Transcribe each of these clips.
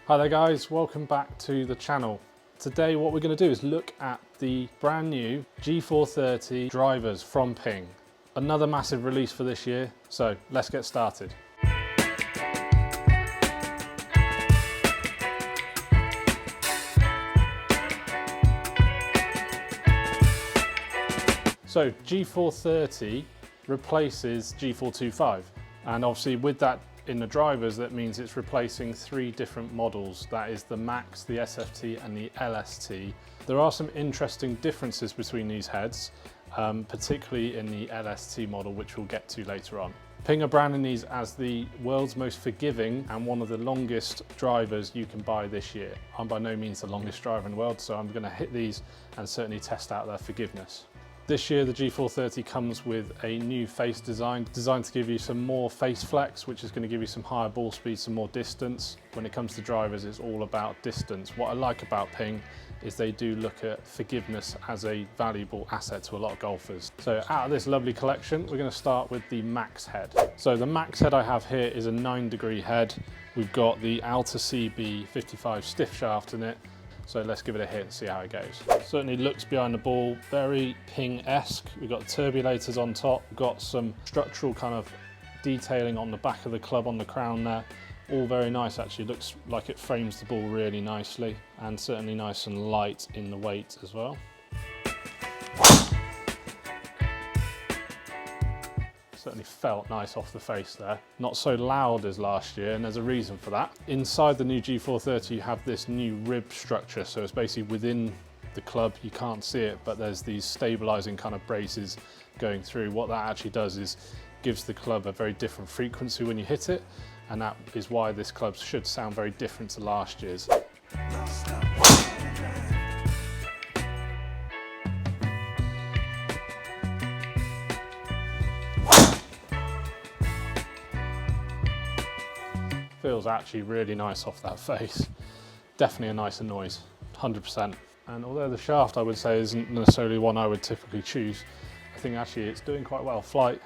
Hi there guys, welcome back to the channel. Today what we're going to do is look at the brand new G430 drivers from Ping. Another massive release for this year, so let's get started. So G430 replaces G425, and obviously with that in the drivers, that means it's replacing three different models. That is the Max, the SFT and the LST. There are some interesting differences between these heads, particularly in the LST model, which we'll get to later on. Ping are branding these as the world's most forgiving and one of the longest drivers you can buy this year. I'm by no means the longest driver in the world, so I'm going to hit these and certainly test out their forgiveness. This year the G430 comes with a new face design, designed to give you some more face flex, which is going to give you some higher ball speed, some more distance. When it comes to drivers, it's all about distance. What I like about Ping is they do look at forgiveness as a valuable asset to a lot of golfers. So out of this lovely collection, we're going to start with the Max head. So the Max head I have here is a 9-degree head. We've got the Alta CB 55 stiff shaft in it. So let's give it a hit and see how it goes. Certainly looks behind the ball very Ping-esque. We've got turbulators on top. We've got some structural kind of detailing on the back of the club on the crown there. All very nice actually. Looks like it frames the ball really nicely, and certainly nice and light in the weight as well. Certainly felt nice off the face there. Not so loud as last year, and there's a reason for that. Inside the new G430 you have this new rib structure, so it's basically within the club. You can't see it, but there's these stabilizing kind of braces going through. What that actually does is gives the club a very different frequency when you hit it, and that is why this club should sound very different to last year's. Feels actually really nice off that face. Definitely a nicer noise, 100%. And although the shaft I would say isn't necessarily one I would typically choose, I think actually it's doing quite well. Flight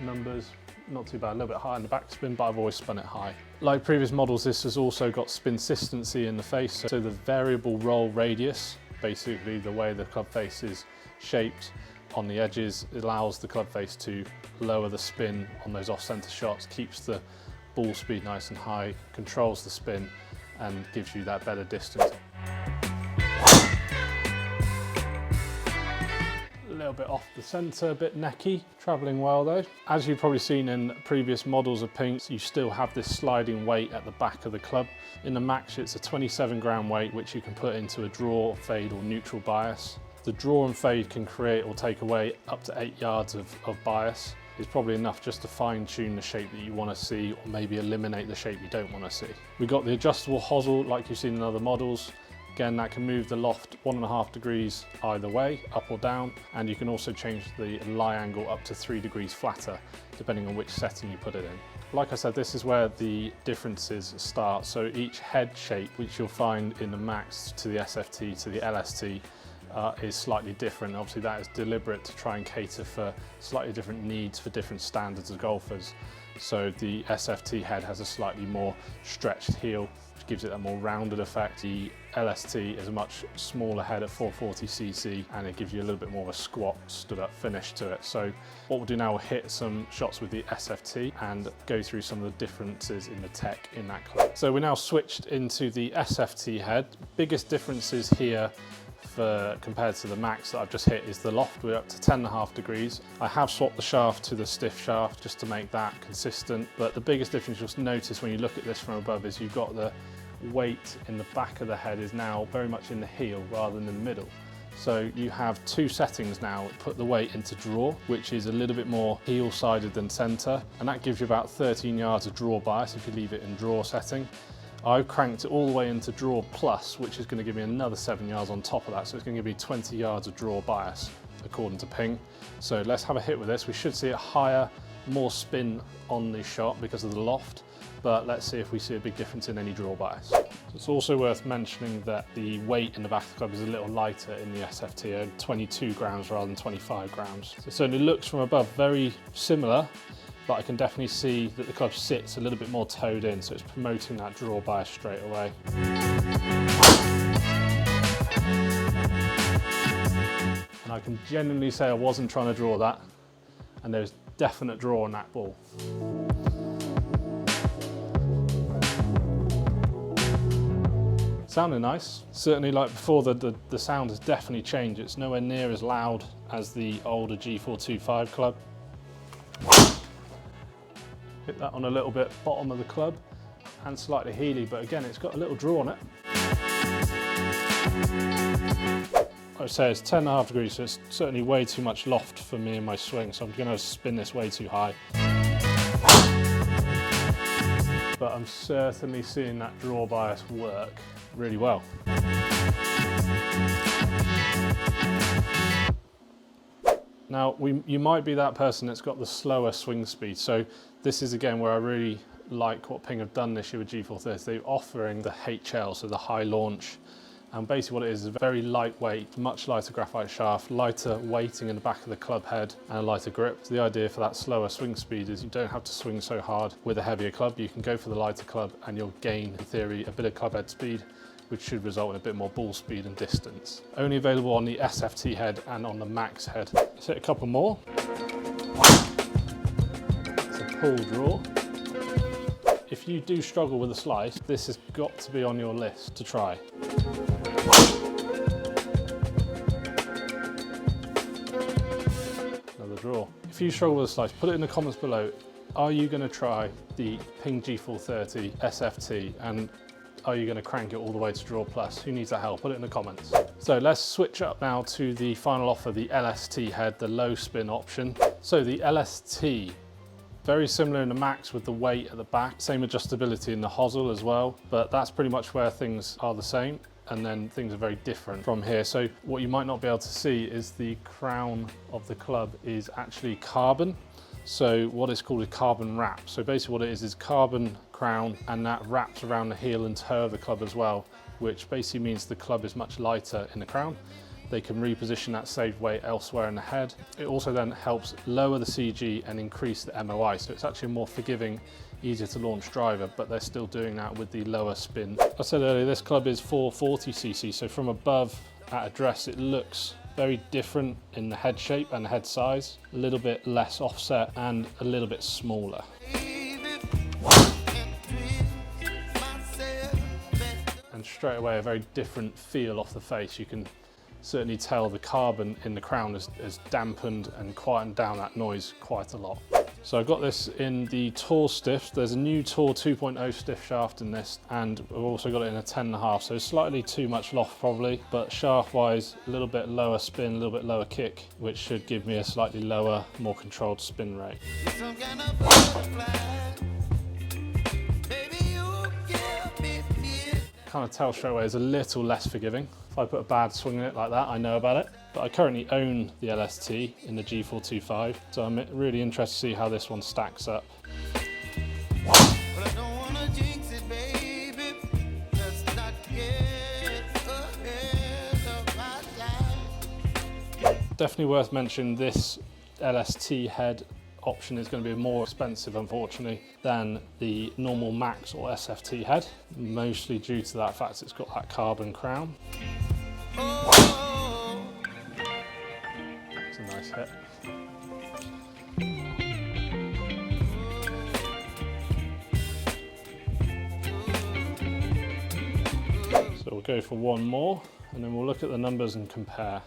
numbers, not too bad, a little bit high in the backspin, but I've always spun it high. Like previous models, this has also got spin consistency in the face. So the variable roll radius, basically the way the club face is shaped on the edges, allows the club face to lower the spin on those off-center shots, keeps the ball speed nice and high, controls the spin and gives you that better distance. A little bit off the centre, a bit necky, travelling well though. As you've probably seen in previous models of Ping, you still have this sliding weight at the back of the club. In the Max it's a 27-gram weight which you can put into a draw, fade or neutral bias. The draw and fade can create or take away up to 8 yards of bias. Is probably enough just to fine tune the shape that you want to see, or maybe eliminate the shape you don't want to see. We've got the adjustable hosel like you've seen in other models. Again, that can move the loft 1.5 degrees either way, up or down, and you can also change the lie angle up to 3 degrees flatter, depending on which setting you put it in. Like I said, this is where the differences start. So each head shape, which you'll find in the Max to the SFT to the LST, is slightly different. Obviously that is deliberate to try and cater for slightly different needs for different standards of golfers. So the SFT head has a slightly more stretched heel, which gives it a more rounded effect. The LST is a much smaller head at 440cc, and it gives you a little bit more of a squat, stood up finish to it. So what we'll do now, we'll hit some shots with the SFT and go through some of the differences in the tech in that club. So we're now switched into the SFT head. Biggest differences here compared to the Max that I've just hit is the loft. We're up to 10.5 degrees. I have swapped the shaft to the stiff shaft just to make that consistent, but the biggest difference you'll notice when you look at this from above is you've got the weight in the back of the head is now very much in the heel rather than in the middle. So you have two settings now. Put the weight into draw, which is a little bit more heel sided than center, and that gives you about 13 yards of draw bias if you leave it in draw setting. I've cranked it all the way into draw plus, which is going to give me another 7 yards on top of that, so it's going to give me 20 yards of draw bias according to Ping. So let's have a hit with this. We should see it higher, more spin on the shot because of the loft, but let's see if we see a big difference in any draw bias. It's also worth mentioning that the weight in the back of the club is a little lighter in the SFT, 22 grams rather than 25 grams. So it certainly looks from above very similar, but I can definitely see that the club sits a little bit more toed in, so it's promoting that draw bias straight away. And I can genuinely say I wasn't trying to draw that, and there's definite draw on that ball. Sounding nice. Certainly, like before, the sound has definitely changed. It's nowhere near as loud as the older G425 club. Hit that on a little bit bottom of the club and slightly heely, but again, it's got a little draw on it. I would say it's 10.5 degrees, so it's certainly way too much loft for me in my swing, so I'm going to spin this way too high. But I'm certainly seeing that draw bias work really well. Now, you might be that person that's got the slower swing speed, so this is again where I really like what Ping have done this year with G430. They're offering the HL, so the high launch, and basically what it is a very lightweight, much lighter graphite shaft, lighter weighting in the back of the club head, and a lighter grip. The idea for that slower swing speed is you don't have to swing so hard with a heavier club. You can go for the lighter club and you'll gain, in theory, a bit of club head speed, which should result in a bit more ball speed and distance. Only available on the SFT head and on the Max head. Let's hit a couple more. It's a pull draw. If you do struggle with a slice, this has got to be on your list to try. Another draw. If you struggle with a slice, put it in the comments below. Are you going to try the Ping G430 SFT, and are you going to crank it all the way to draw plus? Who needs that help? Put it in the comments. So let's switch up now to the final offer, the LST head, the low spin option. So the LST, very similar in the Max with the weight at the back, same adjustability in the hosel as well, but that's pretty much where things are the same, and then things are very different from here. So what you might not be able to see is the crown of the club is actually carbon. So what is called a carbon wrap. So basically what it is carbon crown, and that wraps around the heel and toe of the club as well, which basically means the club is much lighter in the crown. They can reposition that saved weight elsewhere in the head. It also then helps lower the CG and increase the MOI. So it's actually a more forgiving, easier to launch driver, but they're still doing that with the lower spin. I said earlier, this club is 440cc. So from above at address, it looks very different in the head shape and the head size, a little bit less offset and a little bit smaller. And straight away a very different feel off the face. You can certainly tell the carbon in the crown has dampened and quietened down that noise quite a lot. So I've got this in the Tour stiff. There's a new Tour 2.0 stiff shaft in this, and we've also got it in a 10.5, so slightly too much loft probably, but shaft wise, a little bit lower spin, a little bit lower kick, which should give me a slightly lower, more controlled spin rate. Kind of tell straight away is a little less forgiving. If I put a bad swing in it like that, I know about it. But I currently own the LST in the G425, so I'm really interested to see how this one stacks up. Definitely worth mentioning, this LST head option is going to be more expensive, unfortunately, than the normal Max or SFT head, mostly due to that fact it's got that carbon crown. It's a nice hit. So we'll go for one more, and then we'll look at the numbers and compare.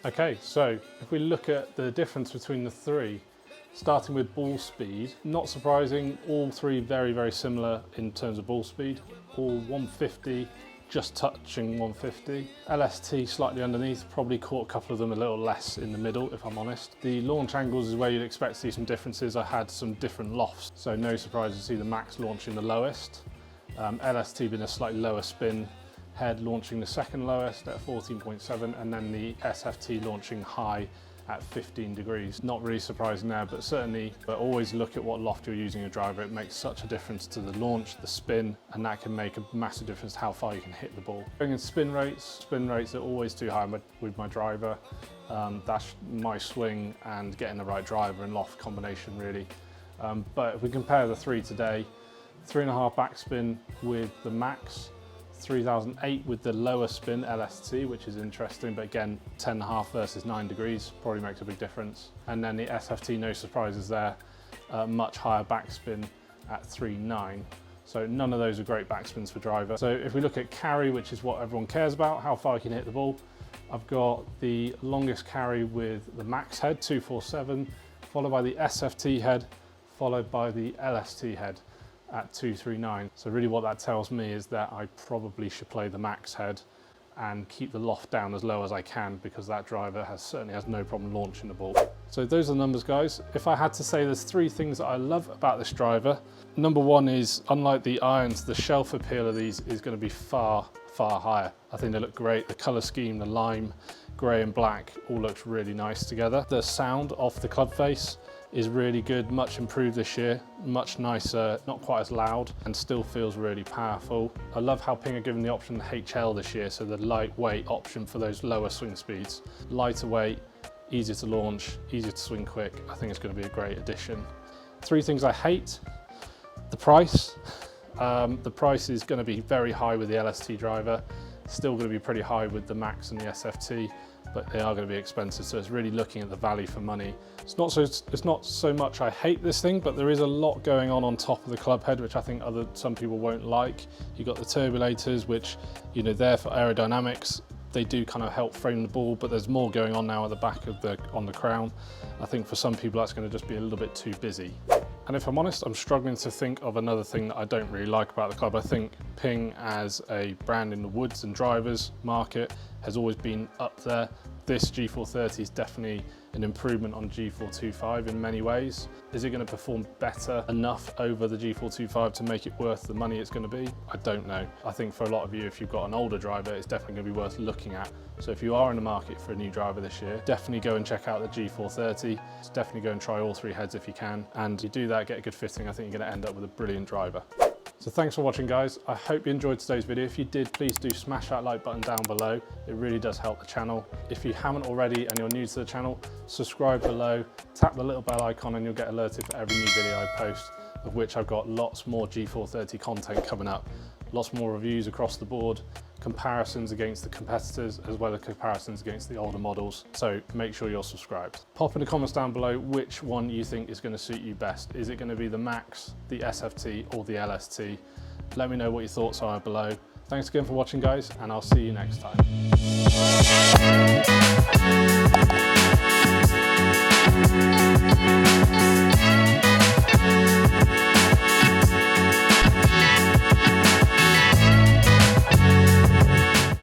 Okay, so if we look at the difference between the three, starting with ball speed, not surprising, all three very, very similar in terms of ball speed, all 150, just touching 150. LST slightly underneath, probably caught a couple of them a little less in the middle, if I'm honest. The launch angles is where you'd expect to see some differences. I had some different lofts, so no surprise to see the Max launching the lowest. LST being a slightly lower spin, head launching the second lowest at 14.7, and then the SFT launching high at 15 degrees. Not really surprising there, but certainly but always look at what loft you're using your driver. It makes such a difference to the launch, the spin, and that can make a massive difference to how far you can hit the ball. Going in spin rates are always too high with my driver. That's my swing and getting the right driver and loft combination really. But if we compare the three today, 3.5 backspin with the Max, 3008 with the lower spin LST, which is interesting, but again, 10.5 versus 9 degrees probably makes a big difference. And then the SFT, no surprises there, much higher backspin at 3.9. So none of those are great backspins for driver. So if we look at carry, which is what everyone cares about, how far you can hit the ball, I've got the longest carry with the Max head, 247, followed by the SFT head, followed by the LST head at 239. So really what that tells me is that I probably should play the Max head and keep the loft down as low as I can, because that driver certainly has no problem launching the ball. So those are the numbers, guys. If I had to say there's three things that I love about this driver, number one is, unlike the irons, the shelf appeal of these is going to be far higher. I think they look great. The color scheme, the lime, gray and black, all looks really nice together. The sound off the club face is really good, much improved this year, much nicer, not quite as loud, and still feels really powerful. I love how Ping are given the option of HL this year, so the lightweight option for those lower swing speeds. Lighter weight, easier to launch, easier to swing quick. I think it's going to be a great addition. Three things I hate. The price. The price is going to be very high with the LST driver, still going to be pretty high with the Max and the SFT, but they are going to be expensive, so it's really looking at the value for money. It's not so much I hate this thing, but there is a lot going on top of the club head, which I think some people won't like. You've got the turbulators, which, you know, they're for aerodynamics. They do kind of help frame the ball, but there's more going on now at the back of on the crown. I think for some people that's going to just be a little bit too busy. And if I'm honest, I'm struggling to think of another thing that I don't really like about the club. I think Ping as a brand in the woods and drivers market has always been up there. This G430 is definitely an improvement on G425 in many ways. Is it going to perform better enough over the G425 to make it worth the money it's going to be? I don't know. I think for a lot of you, if you've got an older driver, it's definitely going to be worth looking at. So if you are in the market for a new driver this year, definitely go and check out the G430. Definitely go and try all three heads if you can. And you do that, get a good fitting, I think you're going to end up with a brilliant driver. So thanks for watching, guys. I hope you enjoyed today's video. If you did, please do smash that like button down below. It really does help the channel. If you haven't already and you're new to the channel, subscribe below, tap the little bell icon, and you'll get alerted for every new video I post, of which I've got lots more G430 content coming up. Lots more reviews across the board, comparisons against the competitors, as well as comparisons against the older models. So make sure you're subscribed. Pop in the comments down below which one you think is going to suit you best. Is it going to be the Max, the SFT, or the LST? Let me know what your thoughts are below. Thanks again for watching, guys, and I'll see you next time.